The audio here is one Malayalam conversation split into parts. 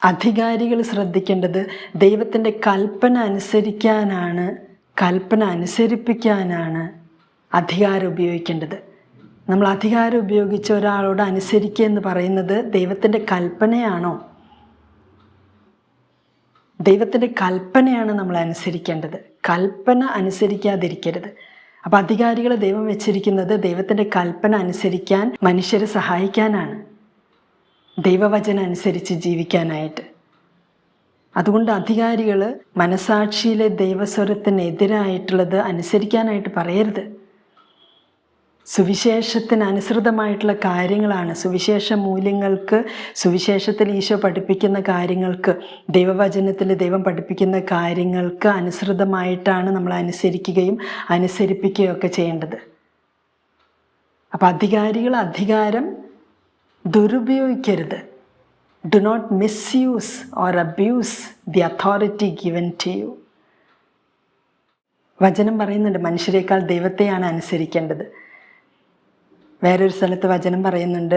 അധികാരികൾ ശ്രദ്ധിക്കേണ്ടത് ദൈവത്തിൻ്റെ കൽപ്പന അനുസരിപ്പിക്കാനാണ് അധികാരം ഉപയോഗിക്കേണ്ടത്. നമ്മൾ അധികാരം ഉപയോഗിച്ച് ഒരാളോട് അനുസരിക്കുക എന്ന് പറയുന്നത് ദൈവത്തിൻ്റെ കൽപ്പനയാണോ? ദൈവത്തിൻ്റെ കൽപ്പനയാണ് നമ്മൾ അനുസരിക്കേണ്ടത്, കൽപ്പന അനുസരിക്കാതിരിക്കരുത്. അപ്പോൾ അധികാരികളെ ദൈവം വെച്ചിരിക്കുന്നത് ദൈവത്തിൻ്റെ കൽപ്പന അനുസരിക്കാൻ മനുഷ്യരെ സഹായിക്കാനാണ്, ദൈവവചനം അനുസരിച്ച് ജീവിക്കാനായിട്ട്. അതുകൊണ്ട് അധികാരികൾ മനസാക്ഷിയിലെ ദൈവസ്വരത്തിനെതിരായിട്ടുള്ളത് അനുസരിക്കാനായിട്ട് പറയരുത്. സുവിശേഷത്തിന് അനുസൃതമായിട്ടുള്ള കാര്യങ്ങളാണ്, സുവിശേഷ മൂല്യങ്ങൾക്ക്, സുവിശേഷത്തിൽ ഈശോ പഠിപ്പിക്കുന്ന കാര്യങ്ങൾക്ക്, ദൈവവചനത്തിൽ ദൈവം പഠിപ്പിക്കുന്ന കാര്യങ്ങൾക്ക് അനുസൃതമായിട്ടാണ് നമ്മൾ അനുസരിക്കുകയും അനുസരിപ്പിക്കുകയും ഒക്കെ ചെയ്യേണ്ടത്. അപ്പം അധികാരികൾ അധികാരം ദുരുപയോഗിക്കരുത്. Do not misuse or abuse the authority given to you. വചനം പറയുന്നുണ്ട് മനുഷ്യരെക്കാൾ ദൈവത്തെയാണ് അനുസരിക്കേണ്ടത്. വേറൊരു സ്ഥലത്ത് വചനം പറയുന്നുണ്ട്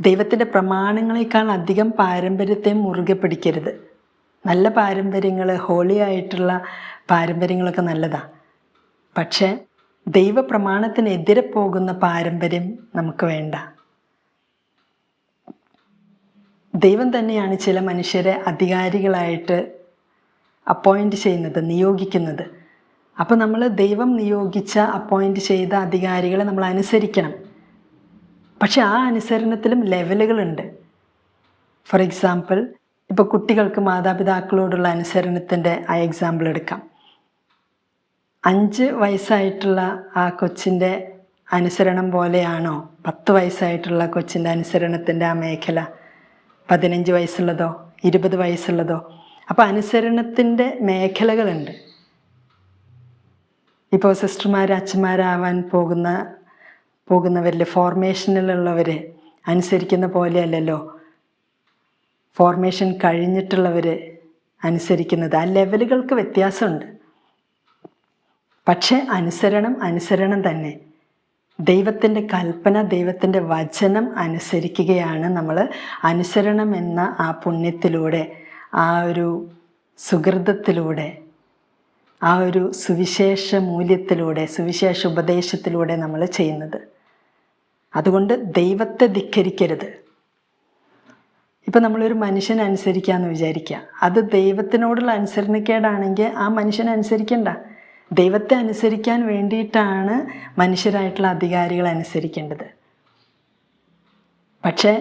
ദൈവത്തിൻ്റെ പ്രമാണങ്ങളെക്കാൾ അധികം പാരമ്പര്യത്തെ മുറുകെ പിടിക്കരുത്. നല്ല പാരമ്പര്യങ്ങൾ, ഹോളി ആയിട്ടുള്ള പാരമ്പര്യങ്ങളൊക്കെ നല്ലതാണ്. പക്ഷേ ദൈവപ്രമാണത്തിനെതിരെ പോകുന്ന പാരമ്പര്യം നമുക്ക് വേണ്ട. ദൈവം തന്നെയാണ് ചില മനുഷ്യരെ അധികാരികളായിട്ട് അപ്പോയിൻ്റ് ചെയ്യുന്നത്, നിയോഗിക്കുന്നത്. അപ്പോൾ നമ്മൾ ദൈവം നിയോഗിച്ച അപ്പോയിൻ്റ് ചെയ്ത അധികാരികളെ നമ്മൾ അനുസരിക്കണം. പക്ഷെ ആ അനുസരണത്തിലും ലെവലുകളുണ്ട്. ഫോർ എക്സാമ്പിൾ, ഇപ്പോൾ കുട്ടികൾക്ക് മാതാപിതാക്കളോടുള്ള അനുസരണത്തിൻ്റെ ആ എക്സാമ്പിൾ എടുക്കാം. 5 വയസ്സായിട്ടുള്ള ആ കൊച്ചിൻ്റെ അനുസരണം പോലെയാണോ 10 വയസ്സായിട്ടുള്ള കൊച്ചിൻ്റെ അനുസരണത്തിൻ്റെ ആ മേഖല? 15 വയസ്സുള്ളതോ 20 വയസ്സുള്ളതോ? അപ്പോൾ അനുസരണത്തിൻ്റെ മേഖലകളുണ്ട്. ഇപ്പോൾ സിസ്റ്റർമാർ, അച്ഛന്മാരാവാൻ പോകുന്നവരിൽ ഫോർമേഷനിലുള്ളവർ അനുസരിക്കുന്ന പോലെയല്ലല്ലോ ഫോർമേഷൻ കഴിഞ്ഞിട്ടുള്ളവർ അനുസരിക്കുന്നത്. ആ ലെവലുകൾക്ക് വ്യത്യാസമുണ്ട്. പക്ഷേ അനുസരണം തന്നെ. ദൈവത്തിൻ്റെ കൽപ്പന, ദൈവത്തിൻ്റെ വചനം അനുസരിക്കുകയാണ് നമ്മൾ അനുസരണം എന്ന ആ പുണ്യത്തിലൂടെ, ആ ഒരു സുഹൃതത്തിലൂടെ, ആ ഒരു സുവിശേഷ മൂല്യത്തിലൂടെ, സുവിശേഷ ഉപദേശത്തിലൂടെ നമ്മൾ ചെയ്യുന്നത്. അതുകൊണ്ട് ദൈവത്തെ ധിക്കരിക്കരുത്. ഇപ്പം നമ്മളൊരു മനുഷ്യനെ അനുസരിക്കാമെന്ന് വിചാരിക്കുക, അത് ദൈവത്തിനോടുള്ള അനുസരണക്കേടാണെങ്കിൽ ആ മനുഷ്യനെ അനുസരിക്കണ്ട. ദൈവത്തെ അനുസരിക്കാൻ വേണ്ടിയിട്ടാണ് മനുഷ്യരായിട്ടുള്ള അധികാരികൾ അനുസരിക്കേണ്ടത്. പക്ഷേ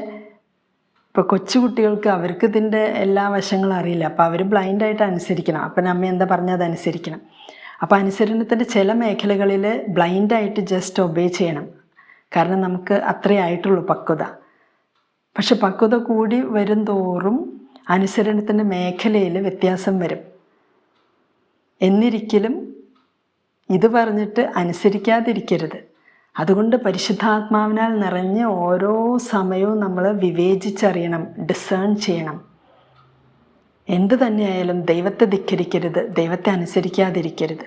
ഇപ്പോൾ കൊച്ചുകുട്ടികൾക്ക് അവർക്ക് ഇതിൻ്റെ എല്ലാ വശങ്ങളും അറിയില്ല. അപ്പോൾ അവർ ബ്ലൈൻഡായിട്ട് അനുസരിക്കണം. അപ്പൻ അമ്മ എന്താ പറഞ്ഞാൽ അത് അനുസരിക്കണം. അപ്പോൾ അനുസരണത്തിൻ്റെ ചില മേഖലകളിൽ ബ്ലൈൻഡായിട്ട് ജസ്റ്റ് ഒബേ ചെയ്യണം. കാരണം നമുക്ക് അത്രേ ആയിട്ടുള്ളൂ പക്വത. പക്ഷെ പക്വത കൂടി വരും തോറും അനുസരണത്തിൻ്റെ മേഖലയിൽ വ്യത്യാസം വരും. എന്നിരിക്കലും ഇത് പറഞ്ഞിട്ട് അനുസരിക്കാതിരിക്കരുത്. അതുകൊണ്ട് പരിശുദ്ധാത്മാവിനാൽ നിറഞ്ഞ് ഓരോ സമയവും നമ്മൾ വിവേചിച്ചറിയണം, ഡിസേൺ ചെയ്യണം. എന്ത് തന്നെയായാലും ദൈവത്തെ ധിക്കരിക്കരുത്, ദൈവത്തെ അനുസരിക്കാതിരിക്കരുത്.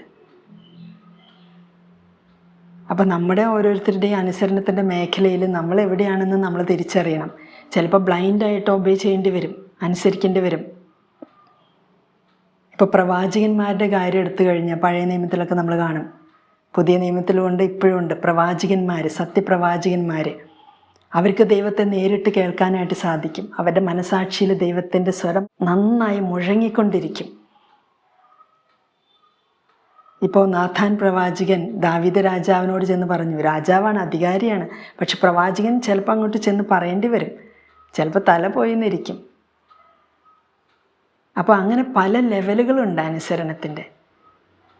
അപ്പം നമ്മുടെ ഓരോരുത്തരുടെയും അനുസരണത്തിൻ്റെ മേഖലയിൽ നമ്മൾ എവിടെയാണെന്ന് നമ്മൾ തിരിച്ചറിയണം. ചിലപ്പോൾ ബ്ലൈൻഡായിട്ട് ഒബേ ചെയ്യേണ്ടി വരും, അനുസരിക്കേണ്ടി വരും. ഇപ്പോൾ പ്രവാചകന്മാരുടെ കാര്യം എടുത്തു കഴിഞ്ഞാൽ പഴയ നിയമത്തിലൊക്കെ നമ്മൾ കാണും, പുതിയ നിയമത്തിലുമുണ്ട്, ഇപ്പോഴും ഉണ്ട്. പ്രവാചകന്മാർ, സത്യപ്രവാചകന്മാർ, അവർക്ക് ദൈവത്തെ നേരിട്ട് കേൾക്കാനായിട്ട് സാധിക്കും. അവരുടെ മനസാക്ഷിയിൽ ദൈവത്തിൻ്റെ സ്വരം നന്നായി മുഴങ്ങിക്കൊണ്ടിരിക്കും. ഇപ്പോൾ നാഥാൻ പ്രവാചകൻ ദാവീദ് രാജാവിനോട് ചെന്ന് പറഞ്ഞു, രാജാവാണ്, അധികാരിയാണ്, പക്ഷെ പ്രവാചകൻ ചിലപ്പോൾ അങ്ങോട്ട് ചെന്ന് പറയേണ്ടി വരും, ചിലപ്പോൾ തല പോയിന്നിരിക്കും. അപ്പോൾ അങ്ങനെ പല ലെവലുകളുണ്ട് അനുസരണത്തിൻ്റെ.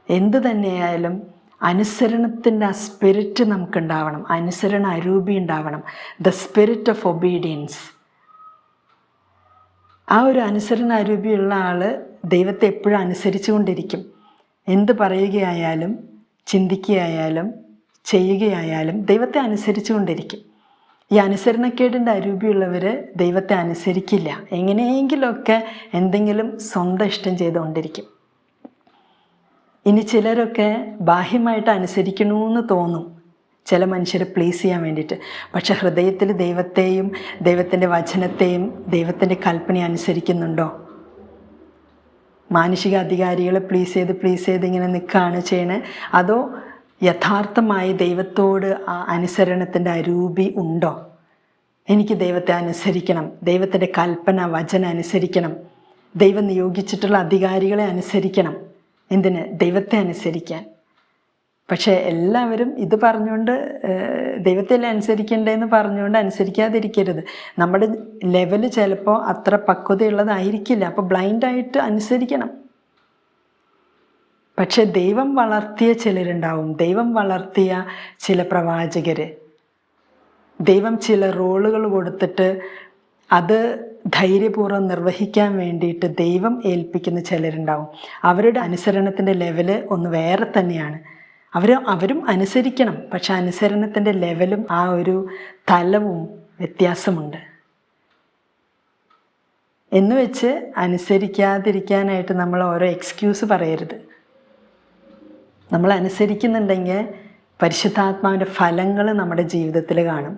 എന്ത് തന്നെയായാലും അനുസരണത്തിൻ്റെ ആ സ്പിരിറ്റ് നമുക്കുണ്ടാവണം, അനുസരണ അരൂപി ഉണ്ടാവണം, ദ സ്പിരിറ്റ് ഓഫ് ഒബീഡിയൻസ്. ആ ഒരു അനുസരണ അരൂപിയുള്ള ആൾ ദൈവത്തെ എപ്പോഴും അനുസരിച്ചു കൊണ്ടിരിക്കും. എന്ത് പറയുകയായാലും ചിന്തിക്കുകയായാലും ചെയ്യുകയായാലും ദൈവത്തെ അനുസരിച്ചു കൊണ്ടിരിക്കും. ഈ അനുസരണക്കേടിൻ്റെ അരൂപിയുള്ളവർ ദൈവത്തെ അനുസരിക്കില്ല, എങ്ങനെയെങ്കിലുമൊക്കെ എന്തെങ്കിലും സ്വന്തം ഇഷ്ടം ചെയ്തുകൊണ്ടിരിക്കും. ഇനി ചിലരൊക്കെ ബാഹ്യമായിട്ട് അനുസരിക്കണമെന്ന് തോന്നും, ചില മനുഷ്യരെ പ്ലീസ് ചെയ്യാൻ വേണ്ടിയിട്ട്. പക്ഷെ ഹൃദയത്തിൽ ദൈവത്തെയും ദൈവത്തിൻ്റെ വചനത്തെയും ദൈവത്തിൻ്റെ കൽപ്പന അനുസരിക്കുന്നുണ്ടോ? മാനുഷിക അധികാരികളെ പ്ലീസ് ചെയ്ത് ഇങ്ങനെ നിൽക്കുകയാണ് ചെയ്യണേ, അതോ യഥാർത്ഥമായി ദൈവത്തോട് ആ അനുസരണത്തിൻ്റെ അരൂപി ഉണ്ടോ? എനിക്ക് ദൈവത്തെ അനുസരിക്കണം, ദൈവത്തിൻ്റെ കൽപ്പന വചനം അനുസരിക്കണം, ദൈവം നിയോഗിച്ചിട്ടുള്ള അധികാരികളെ അനുസരിക്കണം. എന്തിന്? ദൈവത്തെ അനുസരിക്കാൻ. പക്ഷേ എല്ലാവരും ഇത് പറഞ്ഞുകൊണ്ട് ദൈവത്തെ അനുസരിക്കണ്ടേന്ന് പറഞ്ഞുകൊണ്ട് അനുസരിക്കാതിരിക്കരുത്. നമ്മുടെ ലെവല് ചിലപ്പോൾ അത്ര പക്വതയുള്ളതായിരിക്കില്ല, അപ്പോൾ ബ്ലൈൻഡായിട്ട് അനുസരിക്കണം. പക്ഷെ ദൈവം വളർത്തിയ ചിലരുണ്ടാവും, ദൈവം വളർത്തിയ ചില പ്രവാചകർ, ദൈവം ചില റോളുകൾ കൊടുത്തിട്ട് അത് ധൈര്യപൂർവ്വം നിർവഹിക്കാൻ വേണ്ടിയിട്ട് ദൈവം ഏൽപ്പിക്കുന്ന ചിലരുണ്ടാവും. അവരുടെ അനുസരണത്തിൻ്റെ ലെവല് ഒന്ന് വേറെ തന്നെയാണ്. അവരും അനുസരിക്കണം, പക്ഷെ അനുസരണത്തിൻ്റെ ലെവലും ആ ഒരു തലവും വ്യത്യാസമുണ്ട്. എന്ന് വെച്ച് അനുസരിക്കാതിരിക്കാനായിട്ട് നമ്മൾ ഓരോ എക്സ്ക്യൂസ് പറയരുത്. നമ്മൾ അനുസരിക്കുന്നുണ്ടെങ്കിൽ പരിശുദ്ധാത്മാവിൻ്റെ ഫലങ്ങൾ നമ്മുടെ ജീവിതത്തിൽ കാണും.